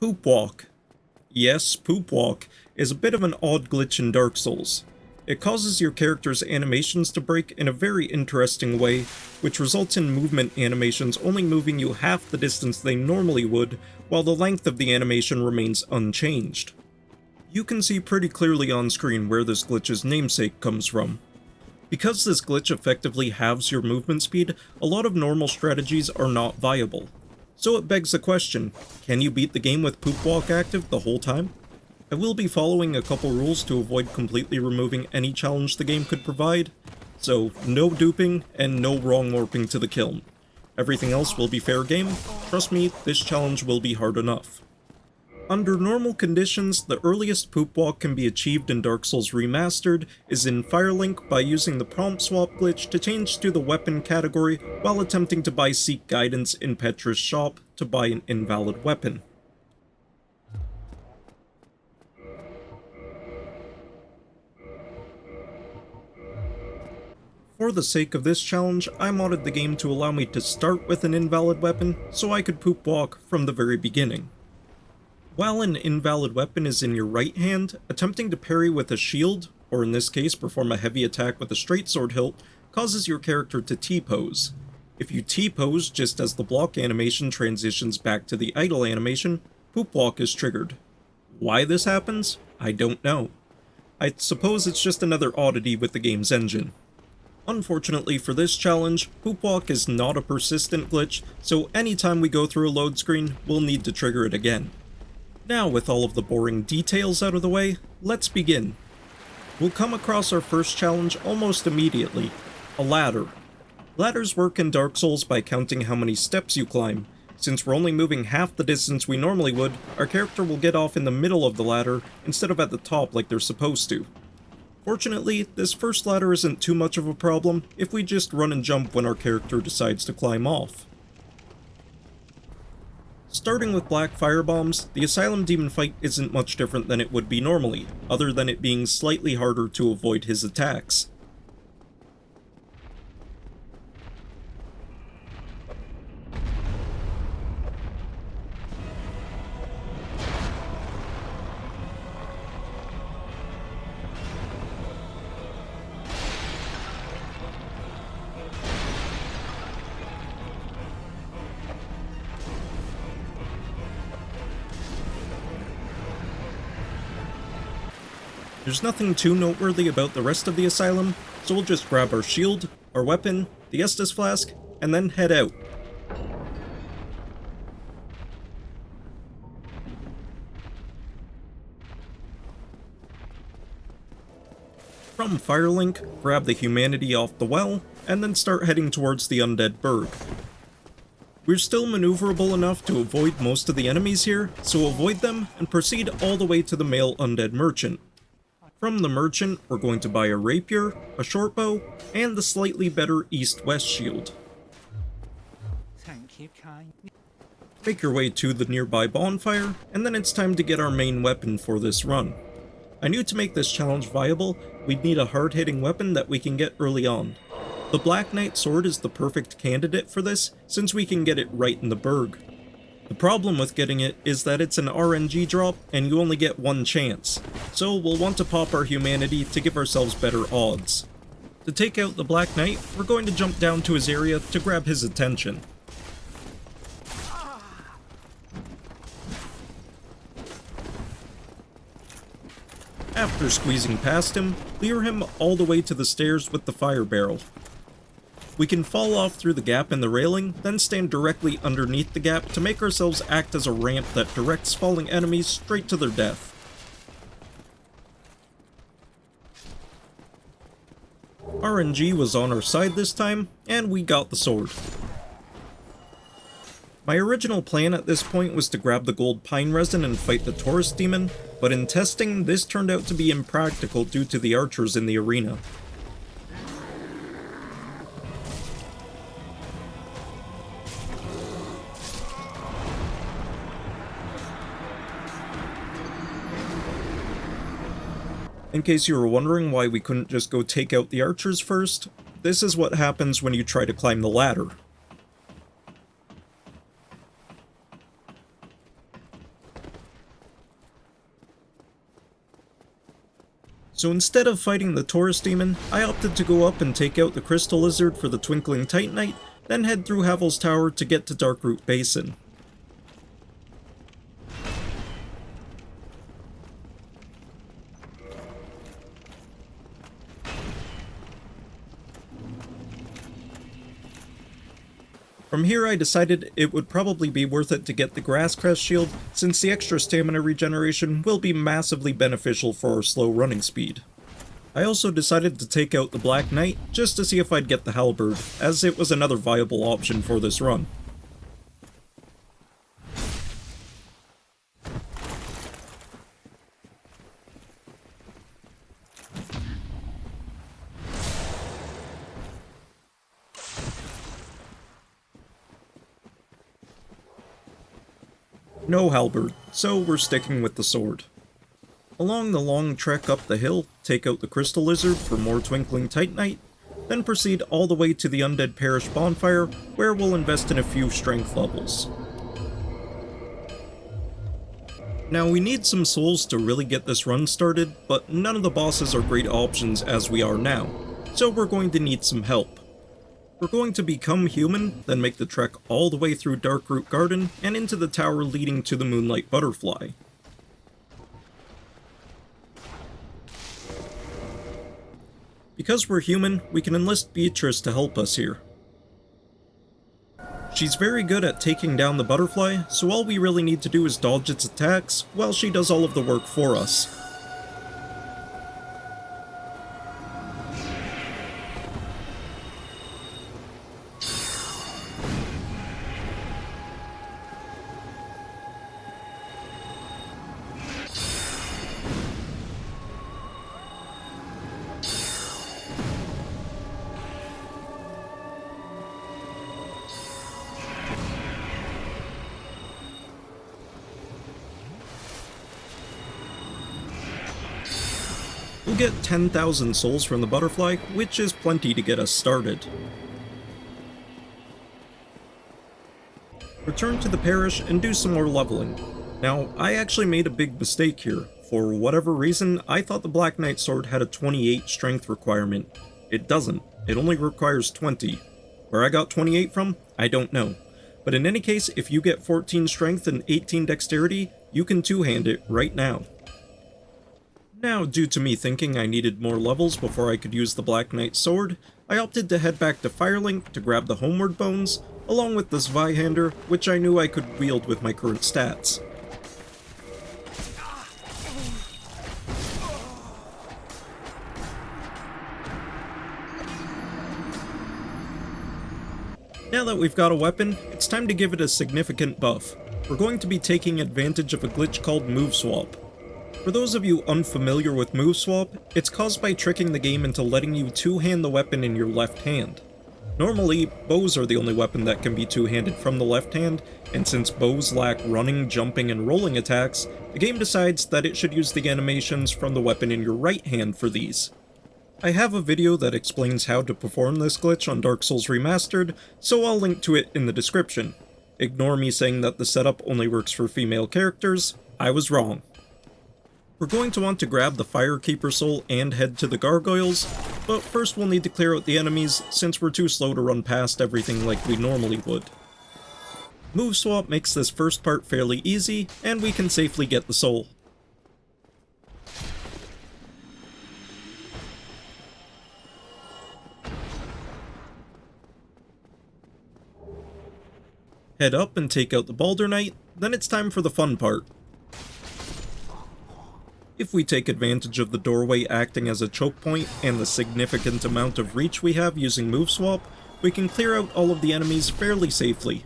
Poopwalk. Yes, Poopwalk is a bit of an odd glitch in Dark Souls. It causes your character's animations to break in a very interesting way, which results in movement animations only moving you half the distance they normally would, while the length of the animation remains unchanged. You can see pretty clearly on screen where this glitch's namesake comes from. Because this glitch effectively halves your movement speed, a lot of normal strategies are not viable. So it begs the question, can you beat the game with Poopwalk active the whole time? I will be following a couple rules to avoid completely removing any challenge the game could provide, so no duping and no wrong warping to the kiln. Everything else will be fair game. Trust me, this challenge will be hard enough. Under normal conditions, the earliest Poopwalk can be achieved in Dark Souls Remastered is in Firelink by using the prompt swap glitch to change to the weapon category while attempting to buy Seek Guidance in Petra's shop to buy an invalid weapon. For the sake of this challenge, I modded the game to allow me to start with an invalid weapon so I could Poopwalk from the very beginning. While an invalid weapon is in your right hand, attempting to parry with a shield, or in this case perform a heavy attack with a straight sword hilt, causes your character to T-pose. If you T-pose just as the block animation transitions back to the idle animation, Poopwalk is triggered. Why this happens? I don't know. I suppose it's just another oddity with the game's engine. Unfortunately for this challenge, Poopwalk is not a persistent glitch, so anytime we go through a load screen, we'll need to trigger it again. Now, with all of the boring details out of the way, let's begin. We'll come across our first challenge almost immediately, a ladder. Ladders work in Dark Souls by counting how many steps you climb. Since we're only moving half the distance we normally would, our character will get off in the middle of the ladder instead of at the top like they're supposed to. Fortunately, this first ladder isn't too much of a problem if we just run and jump when our character decides to climb off. Starting with black firebombs, the Asylum demon fight isn't much different than it would be normally, other than it being slightly harder to avoid his attacks. There's nothing too noteworthy about the rest of the Asylum, so we'll just grab our shield, our weapon, the Estus flask, and then head out. From Firelink, grab the humanity off the well, and then start heading towards the Undead Burg. We're still maneuverable enough to avoid most of the enemies here, so avoid them and proceed all the way to the male Undead Merchant. From the merchant, we're going to buy a rapier, a shortbow, and the slightly better east-west shield. Thank you, kind. Make your way to the nearby bonfire, and then it's time to get our main weapon for this run. I knew to make this challenge viable, we'd need a hard-hitting weapon that we can get early on. The Black Knight sword is the perfect candidate for this, since we can get it right in the burg. The problem with getting it is that it's an RNG drop and you only get one chance, so we'll want to pop our humanity to give ourselves better odds. To take out the Black Knight, we're going to jump down to his area to grab his attention. After squeezing past him, clear him all the way to the stairs with the fire barrel. We can fall off through the gap in the railing, then stand directly underneath the gap to make ourselves act as a ramp that directs falling enemies straight to their death. RNG was on our side this time, and we got the sword. My original plan at this point was to grab the gold pine resin and fight the Taurus demon, but in testing, this turned out to be impractical due to the archers in the arena. In case you were wondering why we couldn't just go take out the archers first, this is what happens when you try to climb the ladder. So instead of fighting the Taurus demon, I opted to go up and take out the crystal lizard for the Twinkling Titanite, then head through Havel's Tower to get to Darkroot Basin. From here I decided it would probably be worth it to get the Grass Crest shield, since the extra stamina regeneration will be massively beneficial for our slow running speed. I also decided to take out the Black Knight just to see if I'd get the Halberd, as it was another viable option for this run. No halberd, so we're sticking with the sword. Along the long trek up the hill, take out the crystal lizard for more Twinkling Titanite, then proceed all the way to the Undead Parish bonfire, where we'll invest in a few strength levels. Now we need some souls to really get this run started, but none of the bosses are great options as we are now, so we're going to need some help. We're going to become human, then make the trek all the way through Darkroot Garden and into the tower leading to the Moonlight Butterfly. Because we're human, we can enlist Beatrice to help us here. She's very good at taking down the butterfly, so all we really need to do is dodge its attacks while she does all of the work for us. We'll get 10,000 souls from the butterfly, which is plenty to get us started. Return to the parish and do some more leveling. Now, I actually made a big mistake here. For whatever reason, I thought the Black Knight sword had a 28 strength requirement. It doesn't. It only requires 20. Where I got 28 from, I don't know. But in any case, if you get 14 strength and 18 dexterity, you can two-hand it right now. Now, due to me thinking I needed more levels before I could use the Black Knight sword, I opted to head back to Firelink to grab the Homeward Bones, along with the Zweihander, which I knew I could wield with my current stats. Now that we've got a weapon, it's time to give it a significant buff. We're going to be taking advantage of a glitch called Move Swap. For those of you unfamiliar with Move Swap, it's caused by tricking the game into letting you two-hand the weapon in your left hand. Normally, bows are the only weapon that can be two-handed from the left hand, and since bows lack running, jumping, and rolling attacks, the game decides that it should use the animations from the weapon in your right hand for these. I have a video that explains how to perform this glitch on Dark Souls Remastered, so I'll link to it in the description. Ignore me saying that the setup only works for female characters, I was wrong. We're going to want to grab the Firekeeper soul and head to the Gargoyles, but first we'll need to clear out the enemies since we're too slow to run past everything like we normally would. Move Swap makes this first part fairly easy, and we can safely get the soul. Head up and take out the Balder Knight, then it's time for the fun part. If we take advantage of the doorway acting as a choke point and the significant amount of reach we have using Move Swap, we can clear out all of the enemies fairly safely.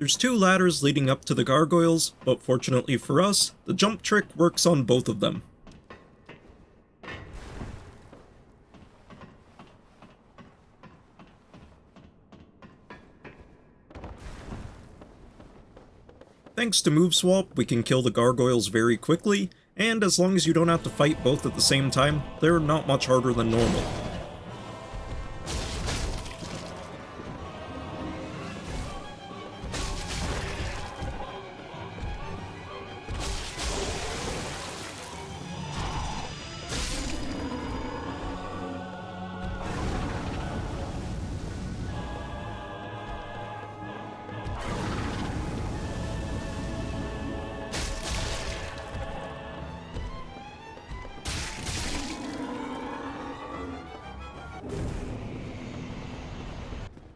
There's two ladders leading up to the Gargoyles, but fortunately for us, the jump trick works on both of them. Thanks to move swap, we can kill the gargoyles very quickly, and as long as you don't have to fight both at the same time, they're not much harder than normal.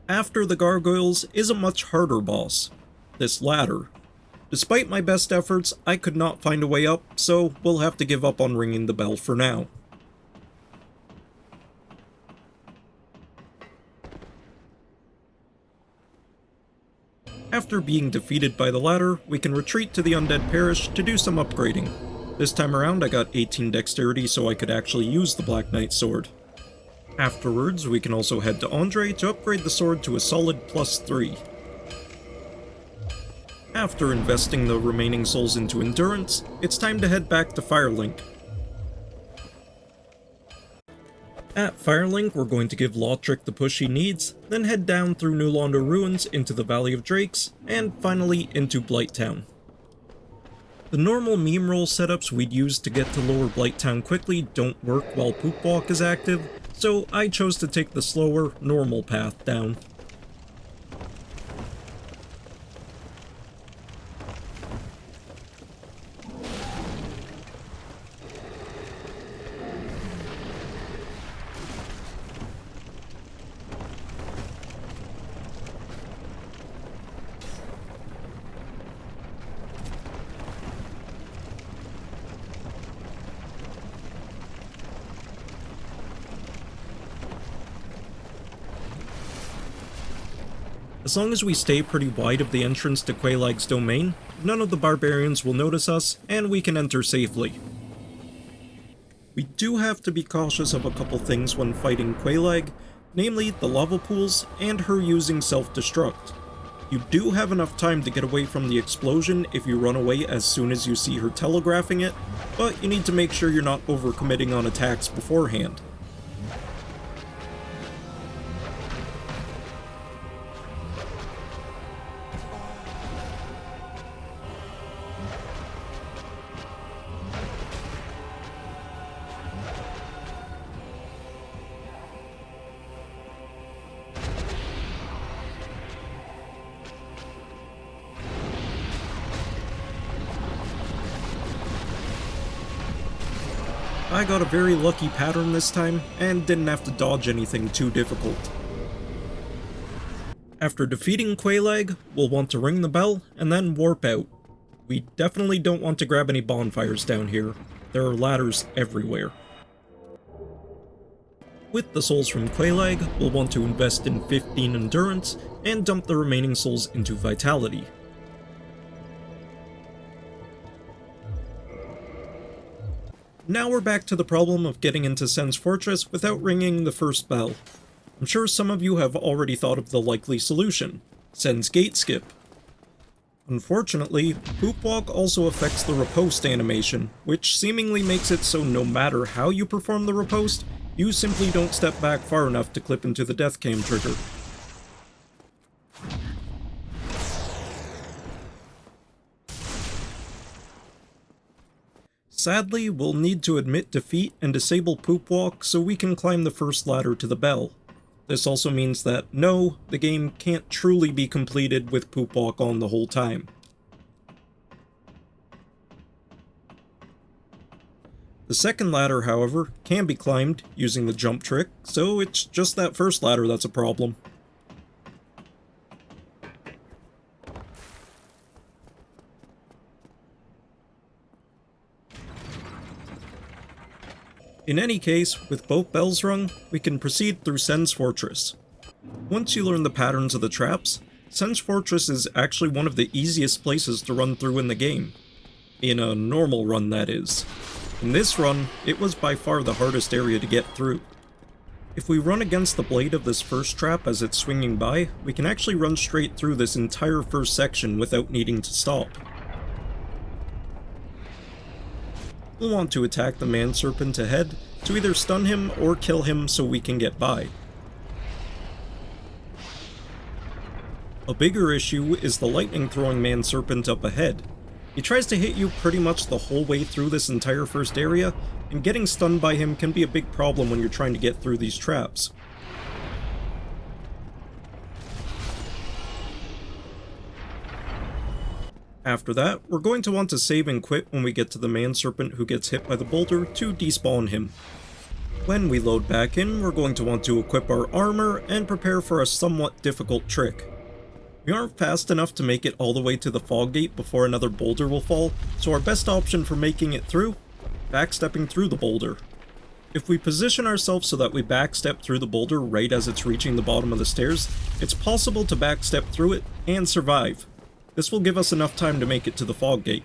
After the gargoyles is a much harder boss, this ladder. Despite my best efforts, I could not find a way up, so we'll have to give up on ringing the bell for now. After being defeated by the ladder, we can retreat to the Undead Parish to do some upgrading. This time around I got 18 dexterity so I could actually use the Black Knight sword. Afterwards, we can also head to Andre to upgrade the sword to a solid +3. After investing the remaining souls into Endurance, it's time to head back to Firelink. At Firelink, we're going to give Lautrec the push he needs, then head down through New Londo Ruins into the Valley of Drakes, and finally into Blighttown. The normal meme roll setups we'd use to get to Lower Blighttown quickly don't work while Poopwalk is active, so I chose to take the slower, normal path down. As long as we stay pretty wide of the entrance to Quelaag's domain, none of the barbarians will notice us, and we can enter safely. We do have to be cautious of a couple things when fighting Quelaag, namely the lava pools and her using self-destruct. You do have enough time to get away from the explosion if you run away as soon as you see her telegraphing it, but you need to make sure you're not overcommitting on attacks beforehand. I got a very lucky pattern this time, and didn't have to dodge anything too difficult. After defeating Quelaag, we'll want to ring the bell, and then warp out. We definitely don't want to grab any bonfires down here. There are ladders everywhere. With the souls from Quelaag, we'll want to invest in 15 endurance, and dump the remaining souls into vitality. Now we're back to the problem of getting into Sen's Fortress without ringing the first bell. I'm sure some of you have already thought of the likely solution, Sen's Gate Skip. Unfortunately, Poopwalk also affects the riposte animation, which seemingly makes it so no matter how you perform the riposte, you simply don't step back far enough to clip into the death cam trigger. Sadly, we'll need to admit defeat and disable Poopwalk so we can climb the first ladder to the bell. This also means that, no, the game can't truly be completed with Poopwalk on the whole time. The second ladder, however, can be climbed using the jump trick, so it's just that first ladder that's a problem. In any case, with both bells rung, we can proceed through Sen's Fortress. Once you learn the patterns of the traps, Sen's Fortress is actually one of the easiest places to run through in the game. In a normal run, that is. In this run, it was by far the hardest area to get through. If we run against the blade of this first trap as it's swinging by, we can actually run straight through this entire first section without needing to stop. we'll want to attack the man-serpent ahead to either stun him or kill him so we can get by. A bigger issue is the lightning-throwing man-serpent up ahead. He tries to hit you pretty much the whole way through this entire first area, and getting stunned by him can be a big problem when you're trying to get through these traps. After that, we're going to want to save and quit when we get to the man-serpent who gets hit by the boulder to despawn him. When we load back in, we're going to want to equip our armor and prepare for a somewhat difficult trick. We aren't fast enough to make it all the way to the fog gate before another boulder will fall, so our best option for making it through? Backstepping through the boulder. If we position ourselves so that we backstep through the boulder right as it's reaching the bottom of the stairs, it's possible to backstep through it and survive. This will give us enough time to make it to the fog gate.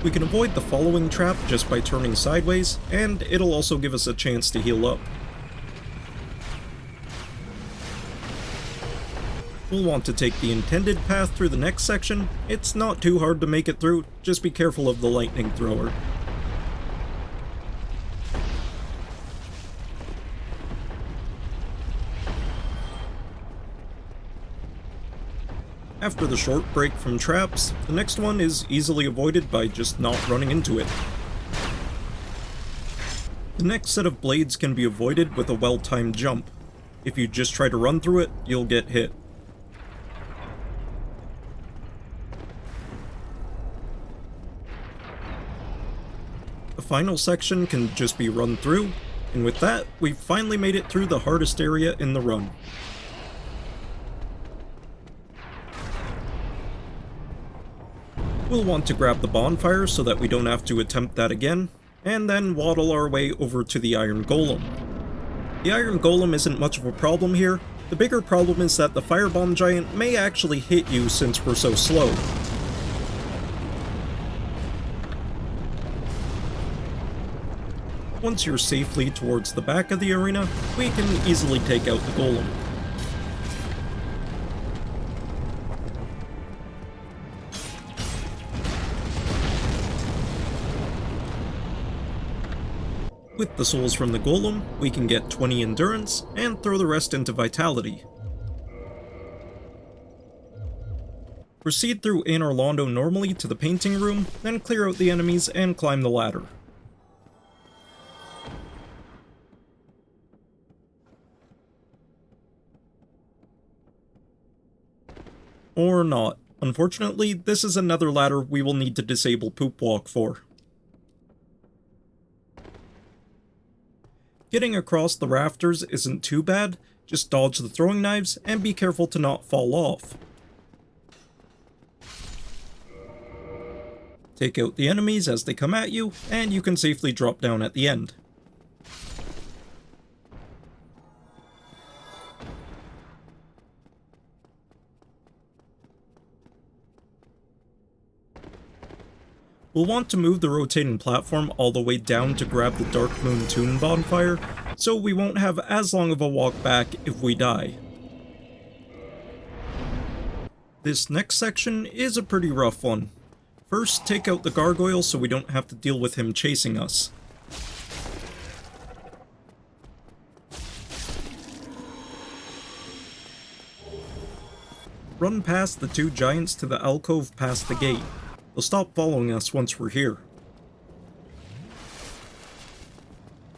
We can avoid the following trap just by turning sideways, and it'll also give us a chance to heal up. We'll want to take the intended path through the next section. It's not too hard to make it through, just be careful of the lightning thrower. After the short break from traps, the next one is easily avoided by just not running into it. The next set of blades can be avoided with a well-timed jump. If you just try to run through it, you'll get hit. The final section can just be run through, and with that, we've finally made it through the hardest area in the run. We'll want to grab the bonfire so that we don't have to attempt that again, and then waddle our way over to the Iron Golem. The Iron Golem isn't much of a problem here. The bigger problem is that the Firebomb Giant may actually hit you since we're so slow. Once you're safely towards the back of the arena, we can easily take out the Golem. With the souls from the Golem, we can get 20 endurance and throw the rest into vitality. Proceed through Anor Londo normally to the painting room, then clear out the enemies and climb the ladder. Or not. Unfortunately, this is another ladder we will need to disable Poopwalk for. Getting across the rafters isn't too bad, just dodge the throwing knives and be careful to not fall off. Take out the enemies as they come at you, and you can safely drop down at the end. We'll want to move the rotating platform all the way down to grab the Dark Moon Tomb bonfire, so we won't have as long of a walk back if we die. This next section is a pretty rough one. First, take out the Gargoyle so we don't have to deal with him chasing us. Run past the two giants to the alcove past the gate. They'll stop following us once we're here.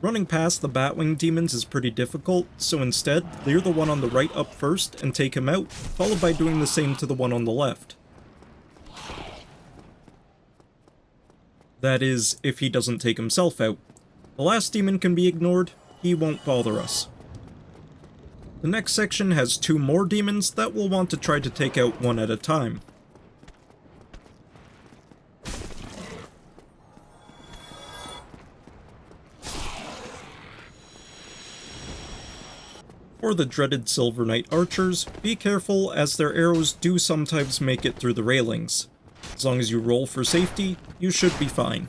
Running past the Batwing demons is pretty difficult, so instead, clear the one on the right up first and take him out, followed by doing the same to the one on the left. That is, if he doesn't take himself out. The last demon can be ignored, he won't bother us. The next section has two more demons that we'll want to try to take out one at a time. For the dreaded Silver Knight archers, be careful as their arrows do sometimes make it through the railings. As long as you roll for safety, you should be fine.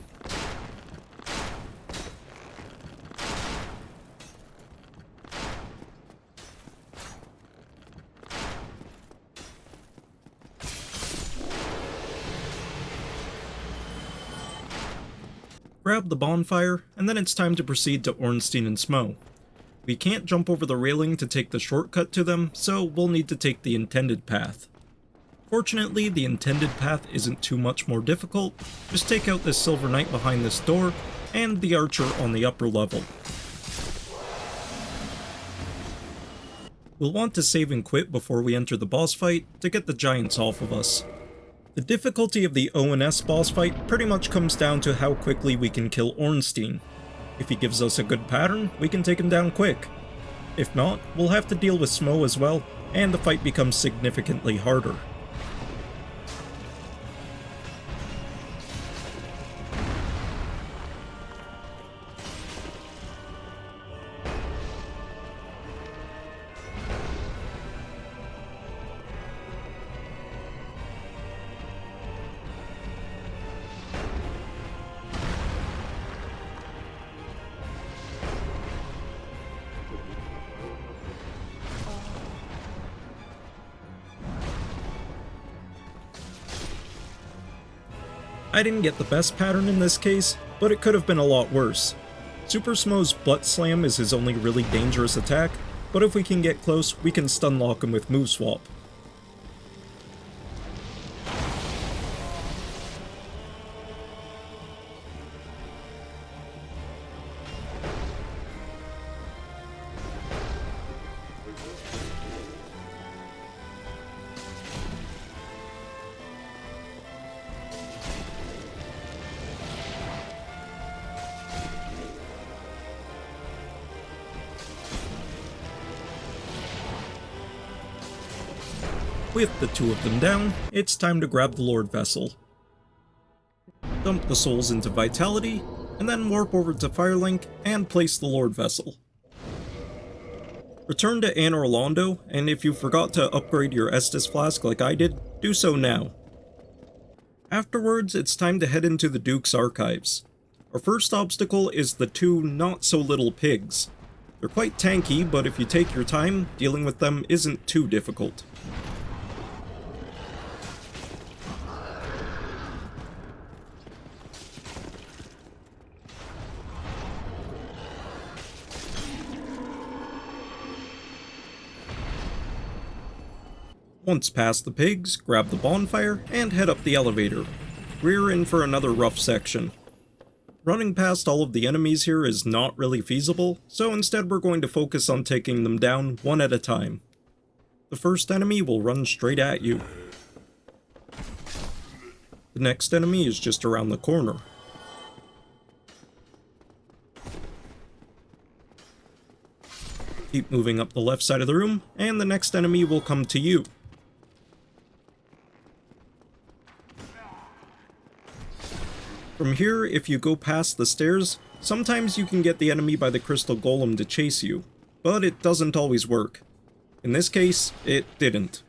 Grab the bonfire, and then it's time to proceed to Ornstein and Smough. We can't jump over the railing to take the shortcut to them, so we'll need to take the intended path. Fortunately, the intended path isn't too much more difficult. Just take out this silver knight behind this door, and the archer on the upper level. We'll want to save and quit before we enter the boss fight to get the giants off of us. The difficulty of the ONS boss fight pretty much comes down to how quickly we can kill Ornstein. If he gives us a good pattern, we can take him down quick. If not, we'll have to deal with Smough as well, and the fight becomes significantly harder. I didn't get the best pattern in this case, but it could have been a lot worse. Super Smough's Butt Slam is his only really dangerous attack, but if we can get close, we can stun lock him with Move Swap. With the two of them down, it's time to grab the Lord Vessel. Dump the souls into Vitality, and then warp over to Firelink and place the Lord Vessel. Return to Anor Londo, and if you forgot to upgrade your Estus Flask like I did, do so now. Afterwards, it's time to head into the Duke's Archives. Our first obstacle is the two not-so-little pigs. They're quite tanky, but if you take your time, dealing with them isn't too difficult. Once past the pigs, grab the bonfire, and head up the elevator. We're in for another rough section. Running past all of the enemies here is not really feasible, so instead we're going to focus on taking them down one at a time. The first enemy will run straight at you. The next enemy is just around the corner. Keep moving up the left side of the room, and the next enemy will come to you. From here, if you go past the stairs, sometimes you can get the enemy by the crystal golem to chase you, but it doesn't always work. In this case, it didn't.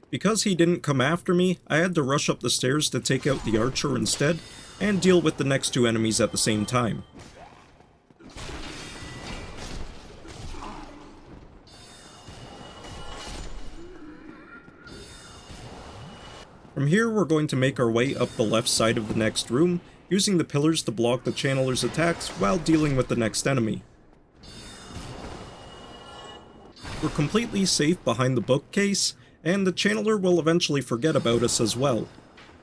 Because he didn't come after me, I had to rush up the stairs to take out the archer instead, and deal with the next two enemies at the same time. From here, we're going to make our way up the left side of the next room, using the pillars to block the channeler's attacks while dealing with the next enemy. We're completely safe behind the bookcase, and the channeler will eventually forget about us as well.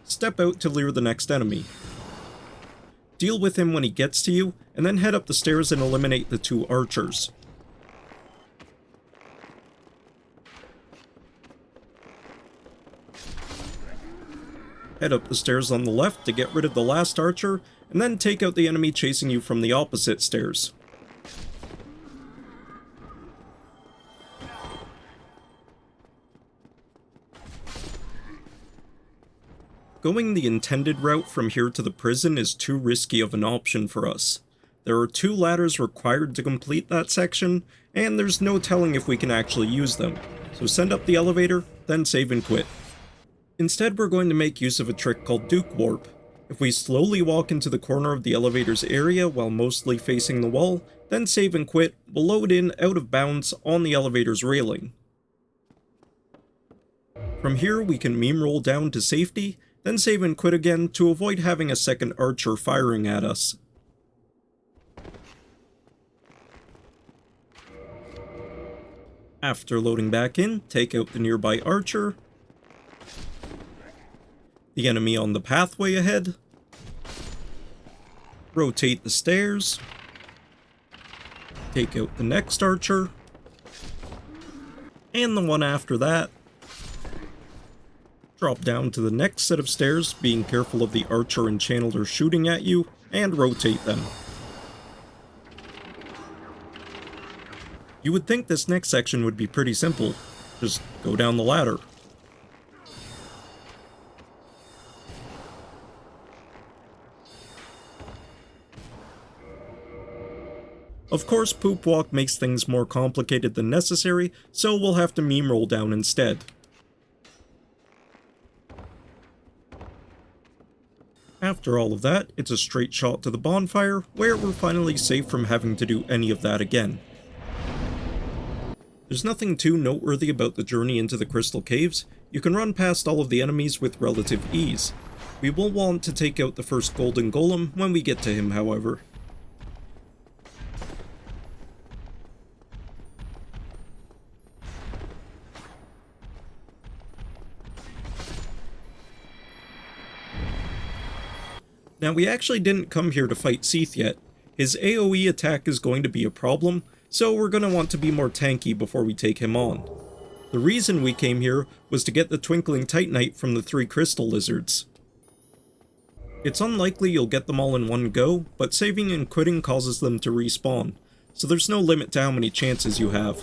Step out to lure the next enemy. Deal with him when he gets to you, and then head up the stairs and eliminate the two archers. Head up the stairs on the left to get rid of the last archer, and then take out the enemy chasing you from the opposite stairs. Going the intended route from here to the prison is too risky of an option for us. There are two ladders required to complete that section, and there's no telling if we can actually use them, so send up the elevator, then save and quit. Instead, we're going to make use of a trick called Duke Warp. If we slowly walk into the corner of the elevator's area while mostly facing the wall, then save and quit, we'll load in out of bounds on the elevator's railing. From here, we can meme roll down to safety, then save and quit again to avoid having a second archer firing at us. After loading back in, take out the nearby archer, the enemy on the pathway ahead, rotate the stairs, take out the next archer, and the one after that. Drop down to the next set of stairs, being careful of the archer and channeler shooting at you, and rotate them. You would think this next section would be pretty simple. Just go down the ladder. Of course, Poopwalk makes things more complicated than necessary, so we'll have to meme roll down instead. After all of that, it's a straight shot to the bonfire, where we're finally safe from having to do any of that again. There's nothing too noteworthy about the journey into the Crystal Caves. You can run past all of the enemies with relative ease. We will want to take out the first golden golem when we get to him, however. Now, we actually didn't come here to fight Ceaseless yet. His AoE attack is going to be a problem, so we're going to want to be more tanky before we take him on. The reason we came here was to get the Twinkling Titanite from the 3 crystal lizards. It's unlikely you'll get them all in one go, but saving and quitting causes them to respawn, so there's no limit to how many chances you have.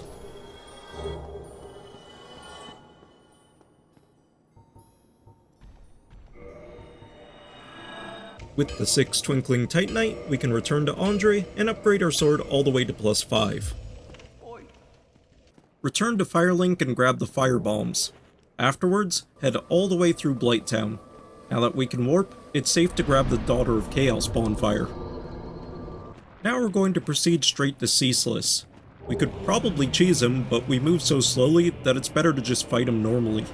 With the 6 Twinkling Titanite, we can return to Andre and upgrade our sword all the way to +5. Return to Firelink and grab the fire bombs. Afterwards, head all the way through Blighttown. Now that we can warp, it's safe to grab the Daughter of Chaos bonfire. Now we're going to proceed straight to Ceaseless. We could probably cheese him, but we move so slowly that it's better to just fight him normally.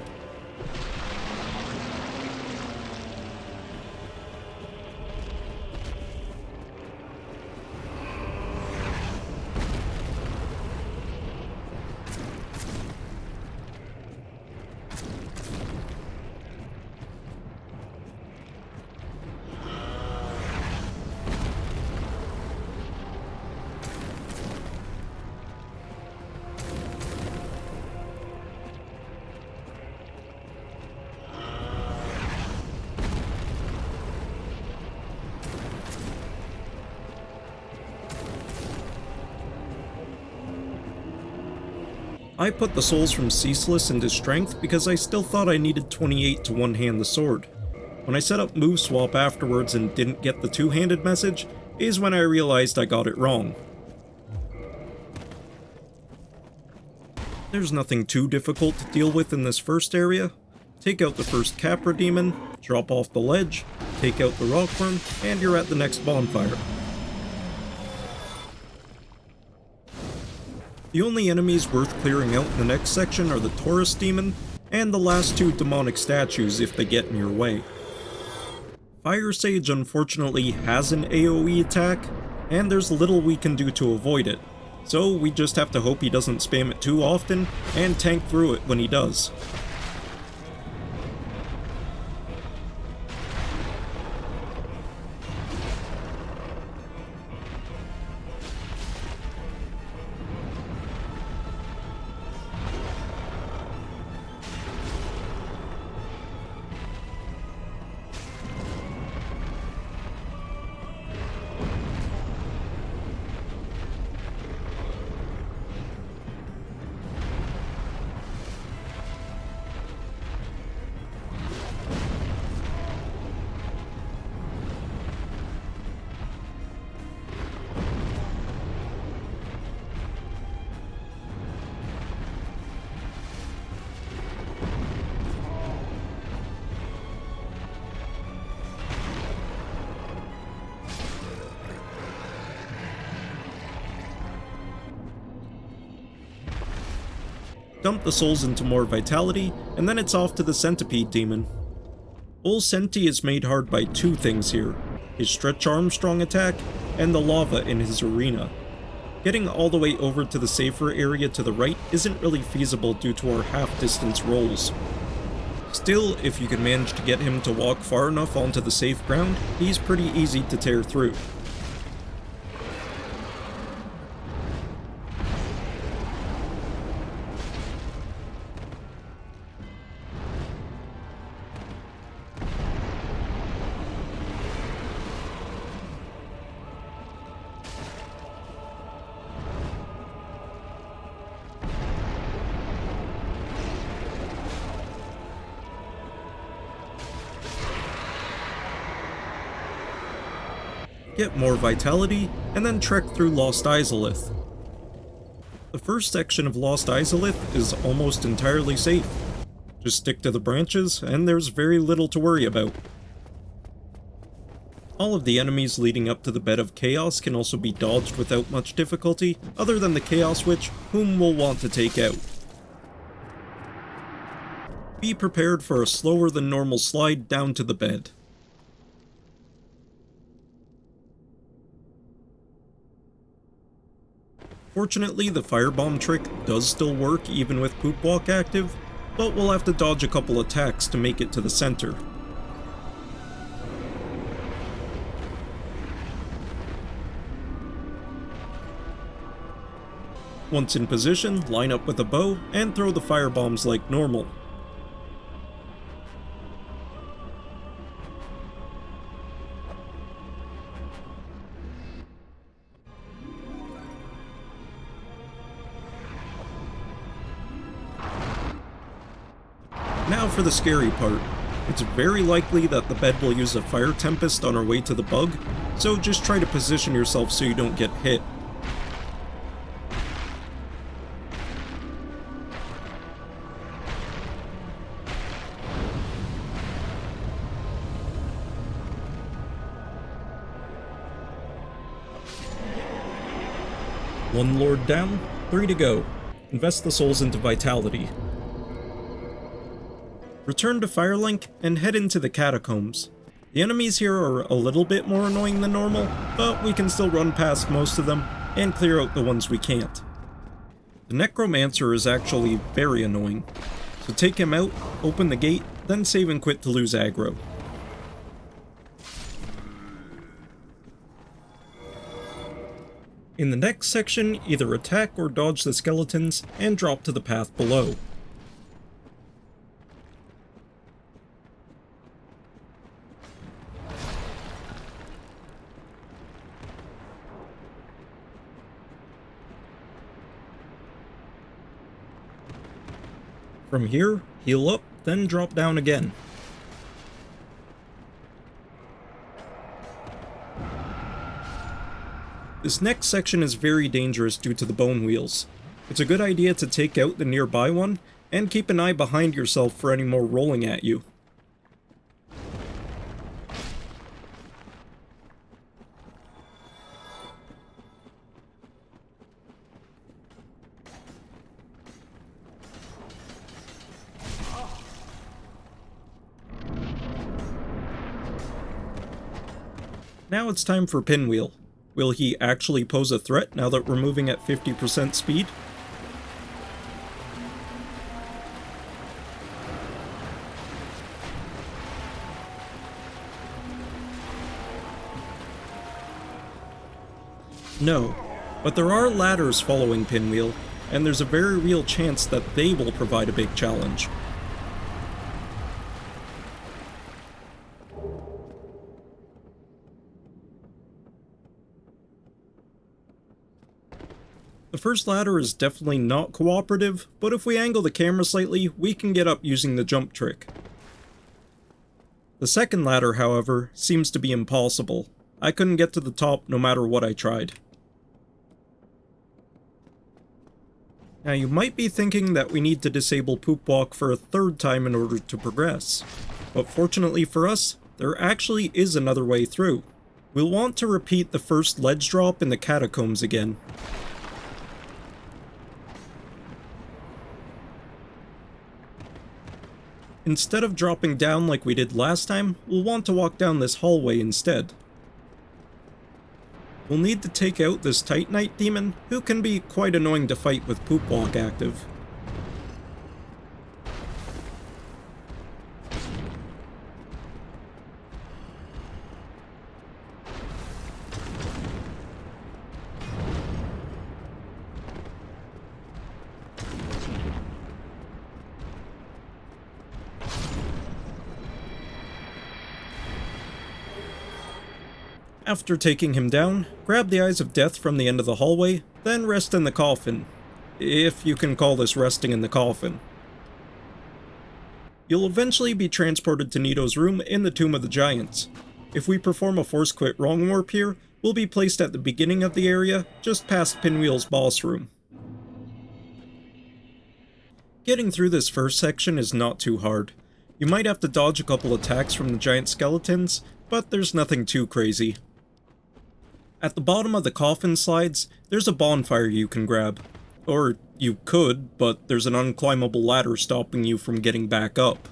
I put the souls from Ceaseless into strength because I still thought I needed 28 to one-hand the sword. When I set up move swap afterwards and didn't get the two-handed message, is when I realized I got it wrong. There's nothing too difficult to deal with in this first area. Take out the first Capra demon, drop off the ledge, take out the rockworm, and you're at the next bonfire. The only enemies worth clearing out in the next section are the Taurus demon, and the last 2 demonic statues if they get in your way. Fire Sage unfortunately has an AoE attack, and there's little we can do to avoid it, so we just have to hope he doesn't spam it too often, and tank through it when he does. Dump the souls into more vitality, and then it's off to the Centipede demon. Ol Senti is made hard by two things here, his Stretch Armstrong attack and the lava in his arena. Getting all the way over to the safer area to the right isn't really feasible due to our half-distance rolls. Still, if you can manage to get him to walk far enough onto the safe ground, he's pretty easy to tear through. Get more vitality, and then trek through Lost Isolith. The first section of Lost Isolith is almost entirely safe. Just stick to the branches, and there's very little to worry about. All of the enemies leading up to the Bed of Chaos can also be dodged without much difficulty, other than the Chaos Witch, whom we'll want to take out. Be prepared for a slower than normal slide down to the bed. Fortunately, the firebomb trick does still work even with Poopwalk active, but we'll have to dodge a couple attacks to make it to the center. Once in position, line up with a bow and throw the firebombs like normal. Now for the scary part. It's very likely that the bed will use a fire tempest on our way to the bug, so just try to position yourself so you don't get hit. One lord down, 3 to go. Invest the souls into vitality. Return to Firelink and head into the Catacombs. The enemies here are a little bit more annoying than normal, but we can still run past most of them and clear out the ones we can't. The Necromancer is actually very annoying, so take him out, open the gate, then save and quit to lose aggro. In the next section, either attack or dodge the skeletons and drop to the path below. From here, heal up, then drop down again. This next section is very dangerous due to the bone wheels. It's a good idea to take out the nearby one, and keep an eye behind yourself for any more rolling at you. Now it's time for Pinwheel. Will he actually pose a threat now that we're moving at 50% speed? No, but there are ladders following Pinwheel, and there's a very real chance that they will provide a big challenge. The first ladder is definitely not cooperative, but if we angle the camera slightly, we can get up using the jump trick. The second ladder, however, seems to be impossible. I couldn't get to the top no matter what I tried. Now you might be thinking that we need to disable Poopwalk for a third time in order to progress, but fortunately for us, there actually is another way through. We'll want to repeat the first ledge drop in the Catacombs again. Instead of dropping down like we did last time, we'll want to walk down this hallway instead. We'll need to take out this Titanite demon, who can be quite annoying to fight with Poopwalk active. After taking him down, grab the Eyes of Death from the end of the hallway, then rest in the coffin. If you can call this resting in the coffin. You'll eventually be transported to Nito's room in the Tomb of the Giants. If we perform a Force Quit Wrong Warp here, we'll be placed at the beginning of the area, just past Pinwheel's boss room. Getting through this first section is not too hard. You might have to dodge a couple attacks from the giant skeletons, but there's nothing too crazy. At the bottom of the coffin slides, there's a bonfire you can grab. Or you could, but there's an unclimbable ladder stopping you from getting back up.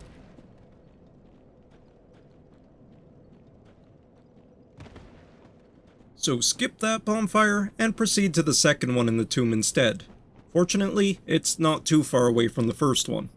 So skip that bonfire and proceed to the second one in the tomb instead. Fortunately, it's not too far away from the first one.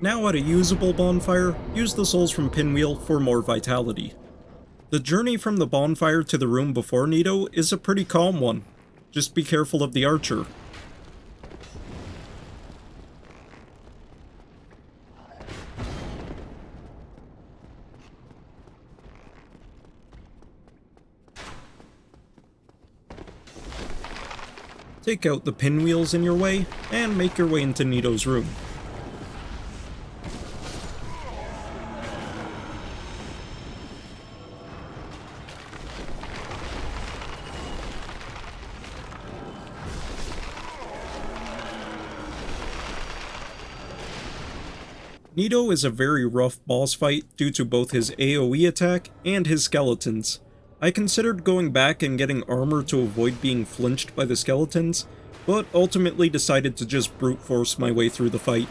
Now at a usable bonfire, use the souls from Pinwheel for more vitality. The journey from the bonfire to the room before Nito is a pretty calm one. Just be careful of the archer. Take out the pinwheels in your way, and make your way into Nito's room. Nito is a very rough boss fight due to both his AoE attack and his skeletons. I considered going back and getting armor to avoid being flinched by the skeletons, but ultimately decided to just brute force my way through the fight.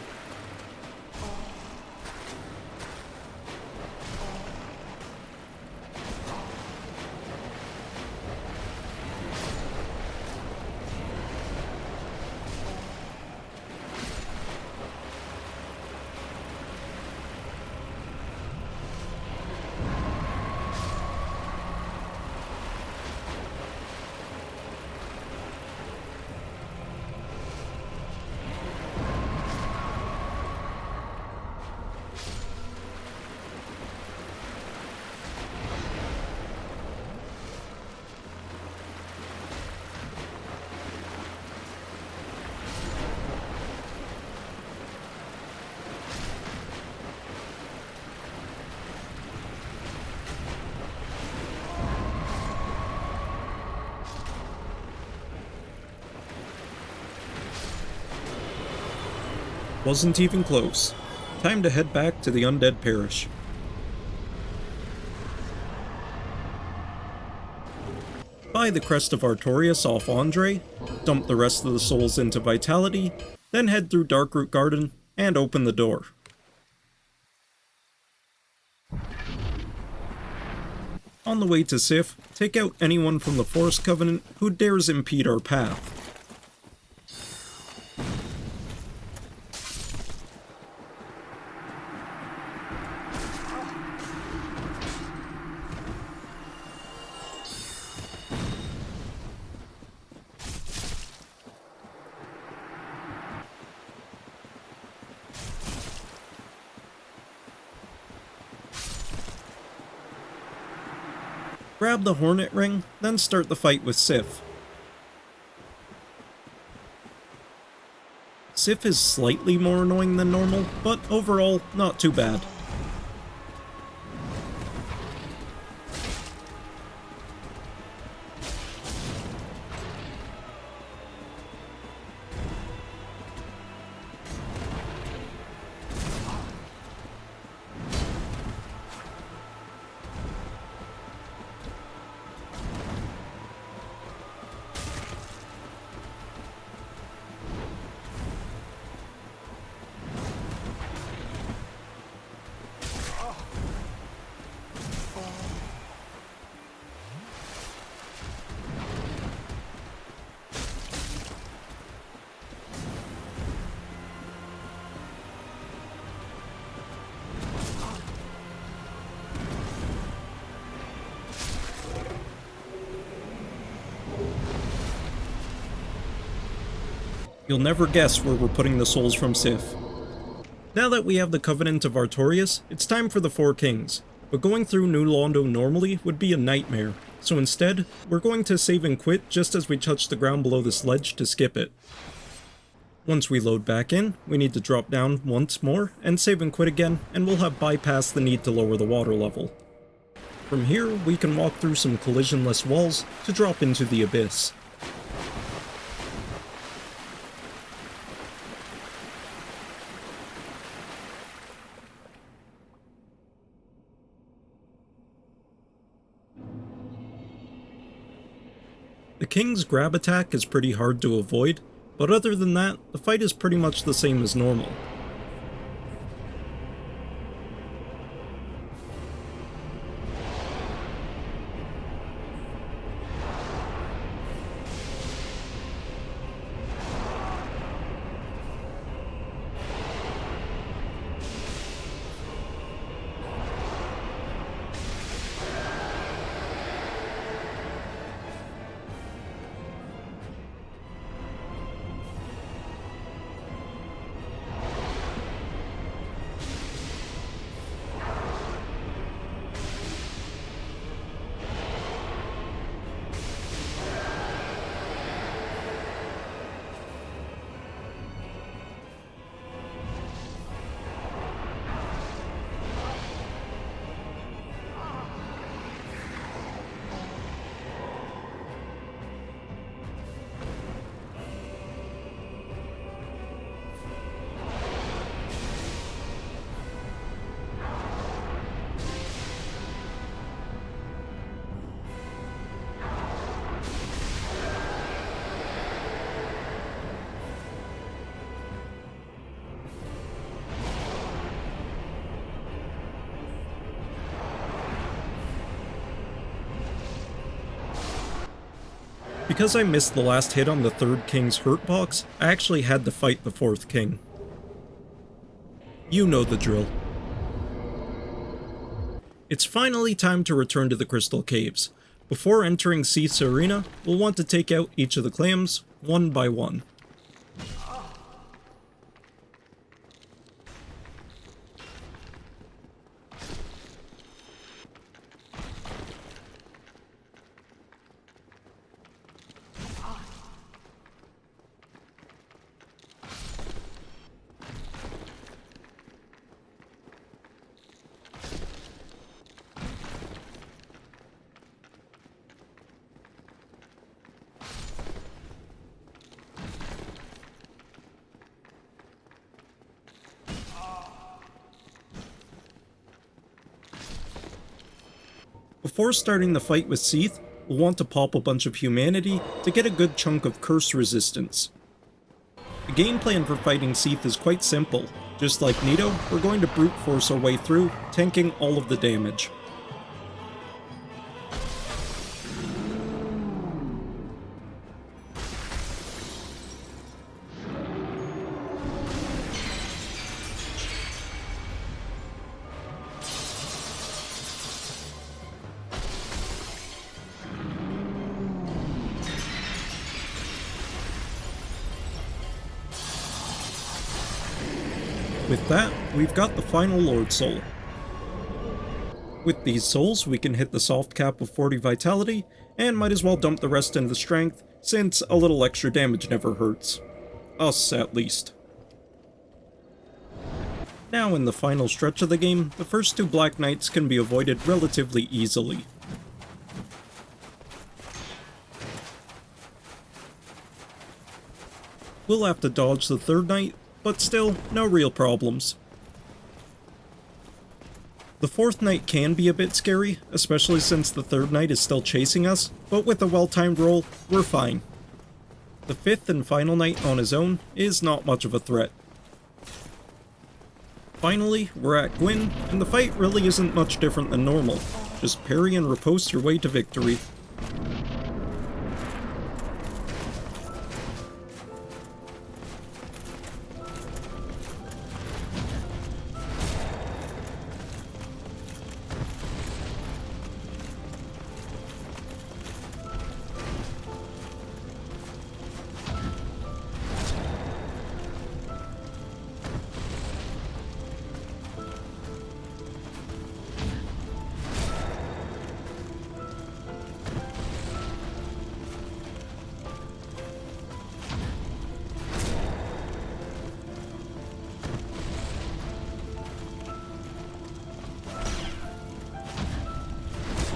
Wasn't even close. Time to head back to the Undead Parish. Buy the Crest of Artorias off Andre, dump the rest of the souls into Vitality, then head through Darkroot Garden and open the door. On the way to Sif, take out anyone from the Forest Covenant who dares impede our path. Grab the Hornet Ring, then start the fight with Sif. Sif is slightly more annoying than normal, but overall, not too bad. You'll never guess where we're putting the souls from Sif. Now that we have the Covenant of Artorias, it's time for the Four Kings, but going through New Londo normally would be a nightmare, so instead, we're going to save and quit just as we touch the ground below this ledge to skip it. Once we load back in, we need to drop down once more and save and quit again, and we'll have bypassed the need to lower the water level. From here, we can walk through some collisionless walls to drop into the abyss. The King's grab attack is pretty hard to avoid, but other than that, the fight is pretty much the same as normal. Because I missed the last hit on the third King's hurt box, I actually had to fight the fourth King. You know the drill. It's finally time to return to the Crystal Caves. Before entering Seath's arena, we'll want to take out each of the clams, one by one. Before starting the fight with Seath, we'll want to pop a bunch of humanity to get a good chunk of curse resistance. The game plan for fighting Seath is quite simple. Just like Nito, we're going to brute force our way through, tanking all of the damage. With that, we've got the final Lord Soul. With these souls, we can hit the soft cap of 40 vitality, and might as well dump the rest into strength, since a little extra damage never hurts. Us, at least. Now in the final stretch of the game, the first two Black Knights can be avoided relatively easily. We'll have to dodge the third Knight, but still, no real problems. The fourth Knight can be a bit scary, especially since the third Knight is still chasing us, but with a well-timed roll, we're fine. The fifth and final Knight on his own is not much of a threat. Finally, we're at Gwyn, and the fight really isn't much different than normal. Just parry and riposte your way to victory.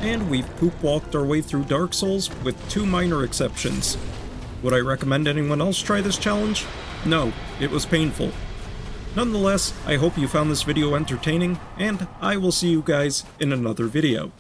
And we've poop-walked our way through Dark Souls with 2 minor exceptions. Would I recommend anyone else try this challenge? No, it was painful. Nonetheless, I hope you found this video entertaining, and I will see you guys in another video.